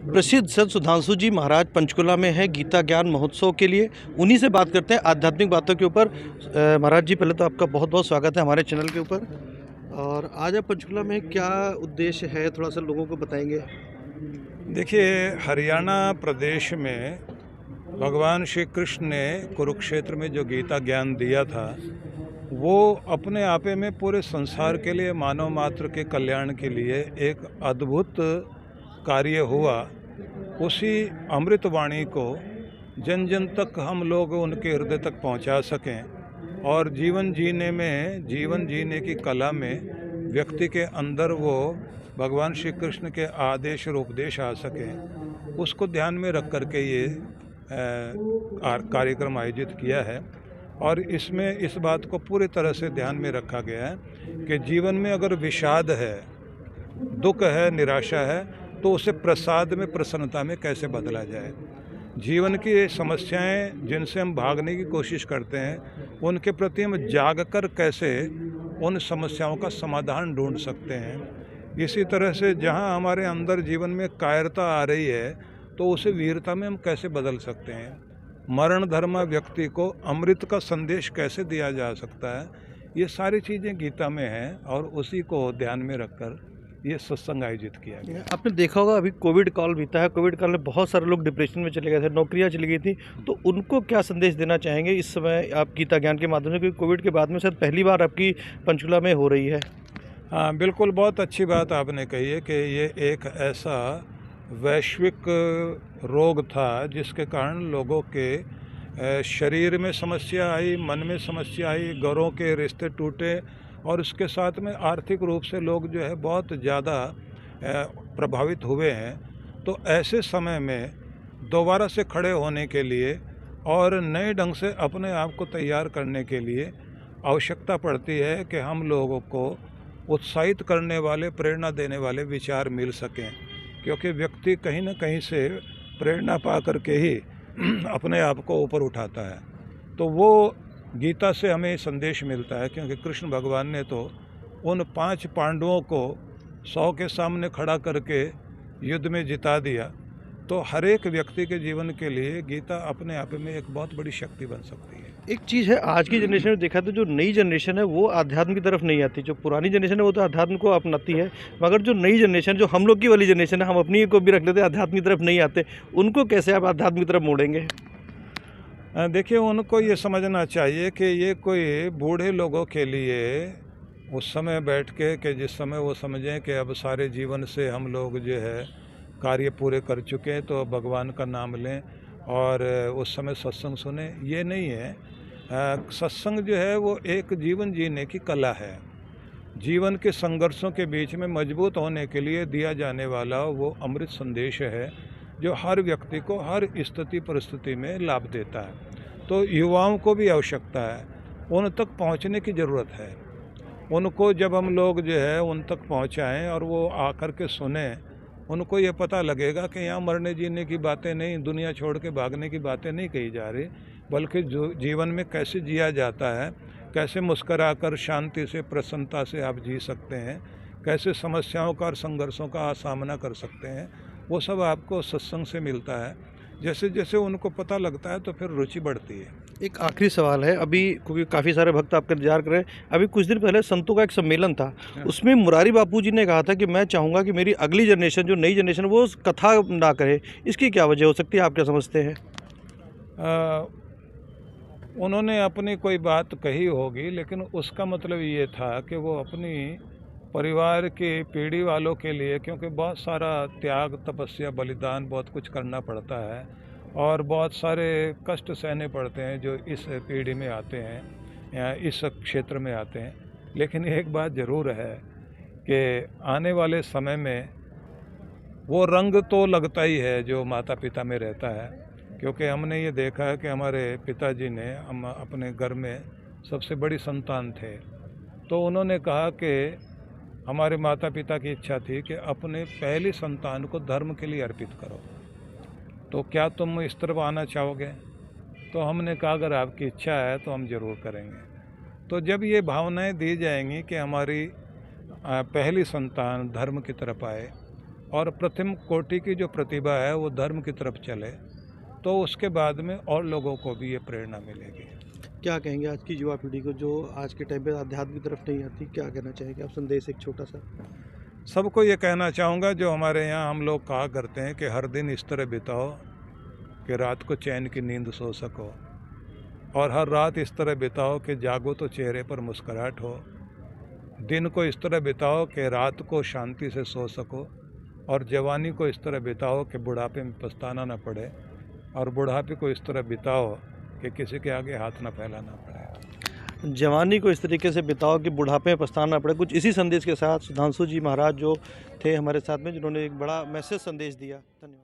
प्रसिद्ध संत सुधांशु जी महाराज पंचकुला में है गीता ज्ञान महोत्सव के लिए। उन्हीं से बात करते हैं आध्यात्मिक बातों के ऊपर। महाराज जी, पहले तो आपका बहुत बहुत स्वागत है हमारे चैनल के ऊपर। और आज आप पंचकुला में क्या उद्देश्य है, थोड़ा सा लोगों को बताएंगे? देखिए, हरियाणा प्रदेश में भगवान श्री कृष्ण ने कुरुक्षेत्र में जो गीता ज्ञान दिया था, वो अपने आपे में पूरे संसार के लिए, मानव मात्र के कल्याण के लिए एक अद्भुत कार्य हुआ। उसी अमृत वाणी को जन जन तक हम लोग उनके हृदय तक पहुंचा सकें और जीवन जीने की कला में व्यक्ति के अंदर वो भगवान श्री कृष्ण के आदेश और उपदेश आ सकें, उसको ध्यान में रख कर के ये कार्यक्रम आयोजित किया है। और इसमें इस बात को पूरी तरह से ध्यान में रखा गया है कि जीवन में अगर विषाद है, दुख है, निराशा है, तो उसे प्रसाद में, प्रसन्नता में कैसे बदला जाए। जीवन की समस्याएं जिनसे हम भागने की कोशिश करते हैं, उनके प्रति हम जाग कर कैसे उन समस्याओं का समाधान ढूंढ सकते हैं। इसी तरह से जहां हमारे अंदर जीवन में कायरता आ रही है, तो उसे वीरता में हम कैसे बदल सकते हैं। मरण धर्म व्यक्ति को अमृत का संदेश कैसे दिया जा सकता है, ये सारी चीज़ें गीता में हैं और उसी को ध्यान में रखकर ये सत्संग आयोजित किया गया। आपने देखा होगा अभी कोविड काल बीता है। कोविड काल में बहुत सारे लोग डिप्रेशन में चले गए थे, नौकरियां चली गई थी। तो उनको क्या संदेश देना चाहेंगे इस समय आप गीता ज्ञान के माध्यम से, क्योंकि कोविड के बाद में शायद पहली बार आपकी पंचकुला में हो रही है? हाँ, बिल्कुल, बहुत अच्छी बात आपने कही है कि ये एक ऐसा वैश्विक रोग था जिसके कारण लोगों के शरीर में समस्या आई, मन में समस्या आई, घरों के रिश्ते टूटे और उसके साथ में आर्थिक रूप से लोग जो है बहुत ज़्यादा प्रभावित हुए हैं। तो ऐसे समय में दोबारा से खड़े होने के लिए और नए ढंग से अपने आप को तैयार करने के लिए आवश्यकता पड़ती है कि हम लोगों को उत्साहित करने वाले, प्रेरणा देने वाले विचार मिल सकें, क्योंकि व्यक्ति कहीं ना कहीं से प्रेरणा पा कर के ही अपने आप को ऊपर उठाता है। तो वो गीता से हमें संदेश मिलता है, क्योंकि कृष्ण भगवान ने तो उन 5 पांडवों को 100 के सामने खड़ा करके युद्ध में जिता दिया। तो हर एक व्यक्ति के जीवन के लिए गीता अपने आप में एक बहुत बड़ी शक्ति बन सकती है। एक चीज़ है, आज की जनरेशन में देखा तो जो नई जनरेशन है वो आध्यात्म की तरफ नहीं आती। जो पुरानी जनरेशन है वो तो आध्यात्म को अपनाती है, मगर जो नई जनरेशन, जो हम लोग की वाली जनरेशन है, हम अपनी को भी रख लेते हैं, आध्यात्म की तरफ नहीं आते। उनको कैसे आप आध्यात्म की तरफ मोड़ेंगे? देखिए, उनको ये समझना चाहिए कि ये कोई बूढ़े लोगों के लिए उस समय बैठ के कि जिस समय वो समझें कि अब सारे जीवन से हम लोग जो है कार्य पूरे कर चुके हैं, तो भगवान का नाम लें और उस समय सत्संग सुने, ये नहीं है। सत्संग जो है वो एक जीवन जीने की कला है। जीवन के संघर्षों के बीच में मजबूत होने के लिए दिया जाने वाला वो अमृत संदेश है, जो हर व्यक्ति को हर स्थिति परिस्थिति में लाभ देता है। तो युवाओं को भी आवश्यकता है, उन तक पहुंचने की ज़रूरत है। उनको जब हम लोग जो है उन तक पहुंचाएं और वो आकर के सुने, उनको ये पता लगेगा कि यहाँ मरने जीने की बातें नहीं, दुनिया छोड़ के भागने की बातें नहीं कही जा रही, बल्कि जो जीवन में कैसे जिया जाता है, कैसे मुस्कराकर शांति से, प्रसन्नता से आप जी सकते हैं, कैसे समस्याओं का और संघर्षों का सामना कर सकते हैं, वो सब आपको सत्संग से मिलता है। जैसे जैसे उनको पता लगता है तो फिर रुचि बढ़ती है। एक आखिरी सवाल है, अभी क्योंकि काफ़ी सारे भक्त आपका इंतजार कर रहे हैं। अभी कुछ दिन पहले संतों का एक सम्मेलन था, उसमें मुरारी बापू जी ने कहा था कि मैं चाहूँगा कि मेरी अगली जनरेशन, जो नई जनरेशन, वो कथा ना करे। इसकी क्या वजह हो सकती है, आप क्या समझते हैं? उन्होंने अपनी कोई बात कही होगी, लेकिन उसका मतलब ये था कि वो अपनी परिवार की पीढ़ी वालों के लिए, क्योंकि बहुत सारा त्याग, तपस्या, बलिदान, बहुत कुछ करना पड़ता है और बहुत सारे कष्ट सहने पड़ते हैं जो इस पीढ़ी में आते हैं या इस क्षेत्र में आते हैं। लेकिन एक बात ज़रूर है कि आने वाले समय में वो रंग तो लगता ही है जो माता पिता में रहता है, क्योंकि हमने ये देखा है कि हमारे पिताजी ने, हम अपने घर में सबसे बड़ी संतान थे, तो उन्होंने कहा कि हमारे माता पिता की इच्छा थी कि अपने पहली संतान को धर्म के लिए अर्पित करो, तो क्या तुम इस तरफ आना चाहोगे? तो हमने कहा अगर आपकी इच्छा है तो हम ज़रूर करेंगे। तो जब ये भावनाएं दी जाएंगी कि हमारी पहली संतान धर्म की तरफ आए, और प्रथम कोटि की जो प्रतिभा है वो धर्म की तरफ चले, तो उसके बाद में और लोगों को भी ये प्रेरणा मिलेगी। क्या कहेंगे आज की युवा पीढ़ी को जो आज के टाइम पे अध्यात्म की तरफ नहीं आती, क्या कहना चाहेंगे आप? संदेश एक छोटा सा। सबको ये कहना चाहूँगा, जो हमारे यहाँ हम लोग कहा करते हैं कि हर दिन इस तरह बिताओ कि रात को चैन की नींद सो सको, और हर रात इस तरह बिताओ कि जागो तो चेहरे पर मुस्कुराहट हो। दिन को इस तरह बिताओ कि रात को शांति से सो सको, और जवानी को इस तरह बिताओ कि बुढ़ापे में पछताना ना पड़े, और बुढ़ापे को इस तरह बिताओ कि किसी के आगे हाथ ना फैलाना पड़े। जवानी को इस तरीके से बिताओ कि बुढ़ापे में पछताना पड़े। कुछ इसी संदेश के साथ सुधांशु जी महाराज जो थे हमारे साथ में, जिन्होंने एक बड़ा मैसेज संदेश दिया। धन्यवाद।